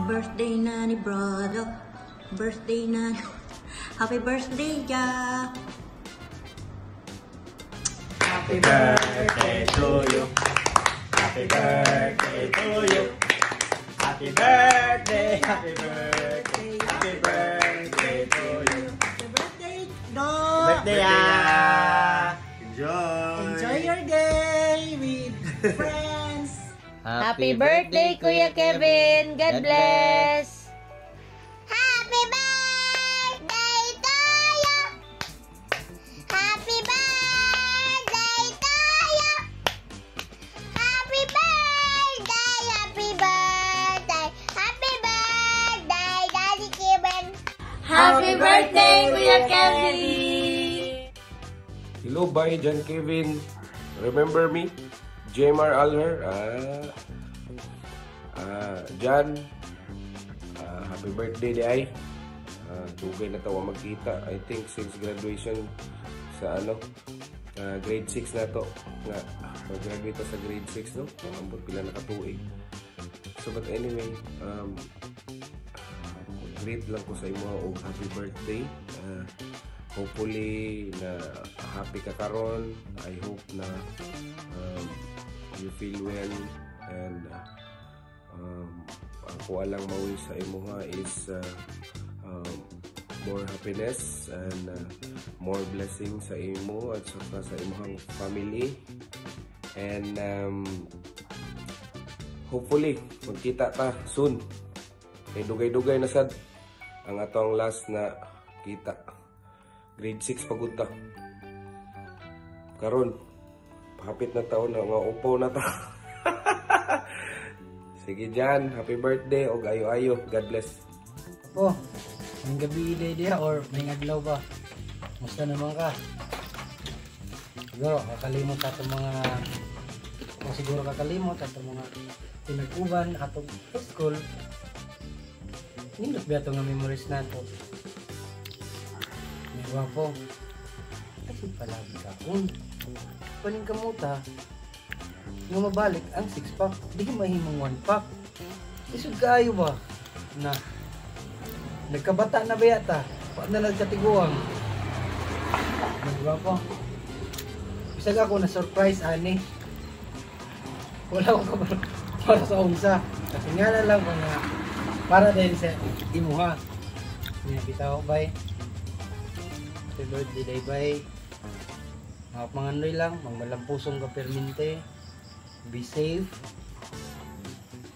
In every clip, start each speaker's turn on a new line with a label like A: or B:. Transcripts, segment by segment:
A: Birthday na ni brother. Birthday na. Happy birthday, ja.
B: Happy birthday to you. Happy birthday to you. Happy birthday, happy birthday, happy birthday to you.
A: Happy birthday, no.
B: Birthday,
A: Enjoy your day with friends.
C: Happy birthday, Kuya Kevin. God bless.
D: Happy birthday to you. Happy birthday to you. Happy birthday, happy birthday, happy birthday, Daddy Kevin.
C: Happy birthday, Kuya Kevin.
E: Hello, bye, John Kevin. Remember me? JMR Alher. John, happy birthday di ay. Dugay na tawa magkita. I think since graduation sa grade 6 na to. Nga, mag-graduate sa grade 6, no? Ambot pila nakatuig. So, but anyway, great lang ko sa imo og happy birthday. Hopefully na happy ka karon. I hope na you feel well, and ako alang mawi sa imo ha is more happiness and more blessings sa imo at saka sa imong family, and hopefully magkita ta soon. Kay dugay-dugay na sad ang atong last na kita. Grade 6 pagod ta. Karon, hapit na taon na, nga upo na ta. Sige Jan, happy birthday o ayo-ayo. God bless.
F: Po, may gabi dia or may adlaw ba? Musta naman ka? Siguro kakalimot ato mga mga pinag-uban atong school. Nindot ba ito nga memories na ito? May gwapo. Kasi palagi ka kung paning kamuta nga mabalik ang 6-pack, di ka mahimong 1-pack. Isod kaayo ba? Na nagkabata na ba yata? Paano na nagkatiguang? May gwapo. Bisag ako na surprise ani. Wala ko para sa unsa. Kasi nga na lang mga para din sa imuha. Nga bitaw bay. Happy birthday day bay. Mga noy lang, magmalampusong ka perminte. Be safe.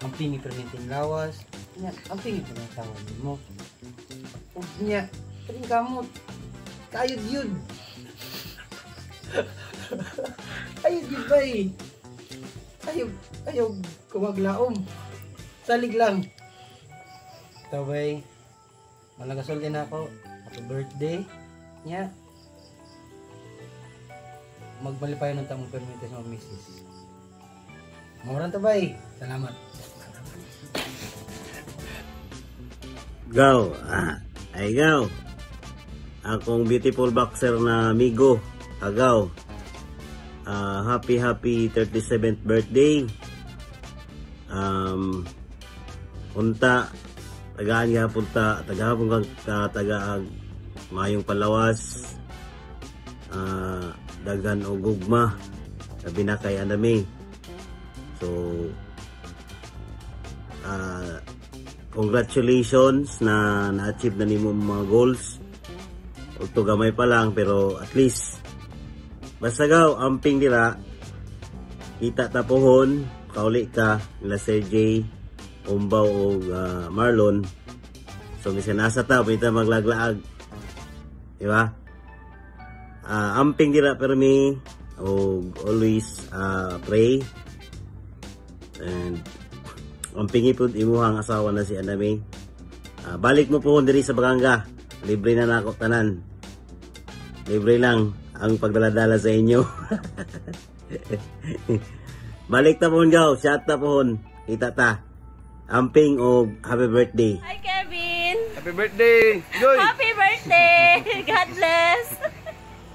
F: Ang pingi perminting lawas. Nya, ang pingi permintawan mo. Ug nya, kaling kamot. Kayod yun. Ayod yun bay. Ayaw kumaglaom. Salig lang. Taway, malagasol din ako. Happy birthday. Nya, magbalipayan ng tamang permite sa mga misis. Mawaran tabay. Salamat.
G: Gaw, ay gaw. Akong beautiful boxer na amigo, agaw. Happy 37th birthday. Punta tagaan nga punta tagahapon kang tagaag mayong palawas. Dagan o gugma sabi na kay anami. So congratulations na na-achieve na nimo mga goals. Ug to gamay pa lang pero at least basta gaw amping dira kita tapuhon kauli ka nila Sir J, Umbaw o Marlon. So bisan nasa ta pita maglaglaag. Di ba? Amping dira pero me always pray. And ampingi po imuhang asawa na si Aname. Balik mo po diri sa Baganga. Libre na nako tanan. Libre lang ang pagdaladala sa inyo. Balik ta po gaw, shot ta po. Kita ta. Amping o happy birthday.
C: Hi, Kevin!
E: Happy birthday! Joy!
C: Happy birthday! God bless!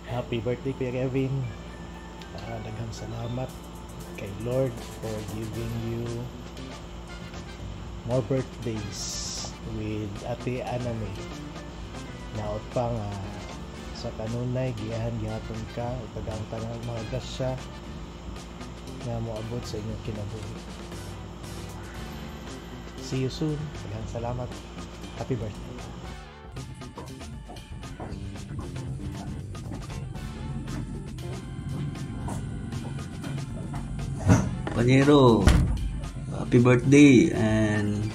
H: Happy birthday, Kuya Kevin. Daghang salamat kay Lord for giving you more birthdays with Ate Aname. Naot pa nga sa kanunay giyahan-gihapon ka o tagang tanang mga grasya na moabot sa inyong kinabuhi. See you soon. Daghang salamat. Happy birthday.
I: Panyero, happy birthday and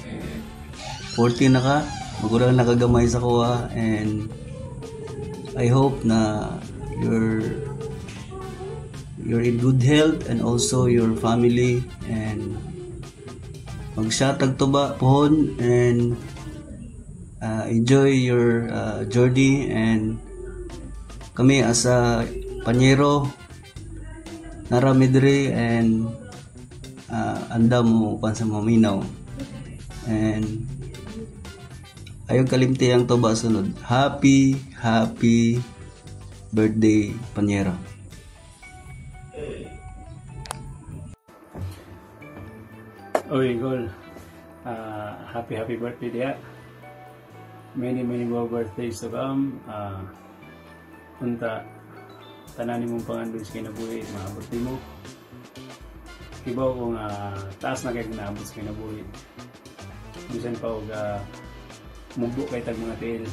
I: 14 na ka. Magurang nakagamay sa kuha and I hope na you're in good health and also your family and magshatag to ba pohon and enjoy your journey and kami as a Panyero naramidre and anda mo pan sa maminaw and ayong kalimti ang toba sunod. Happy birthday Panyero.
B: Oy, Gol. Happy birthday dia. Many more birthdays to come. Punta tanan mong pangandun sa kinabuhi, maabot mo. Ibaw kung taas na kayo naabot sa kinabuhi. Bisan pa og mugbo kay tag mga tail.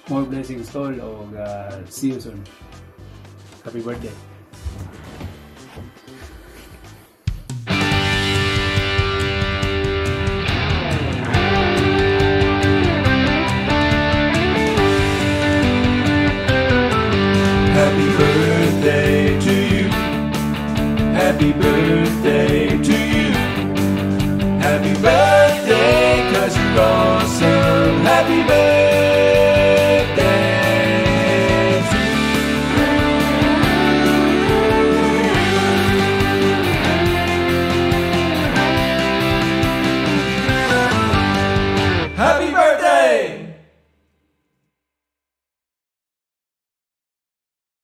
B: More blessings tol o see you soon. Happy birthday.
J: Happy birthday to you. Happy birthday to you. Happy birthday, 'cause you're awesome. Happy birthday.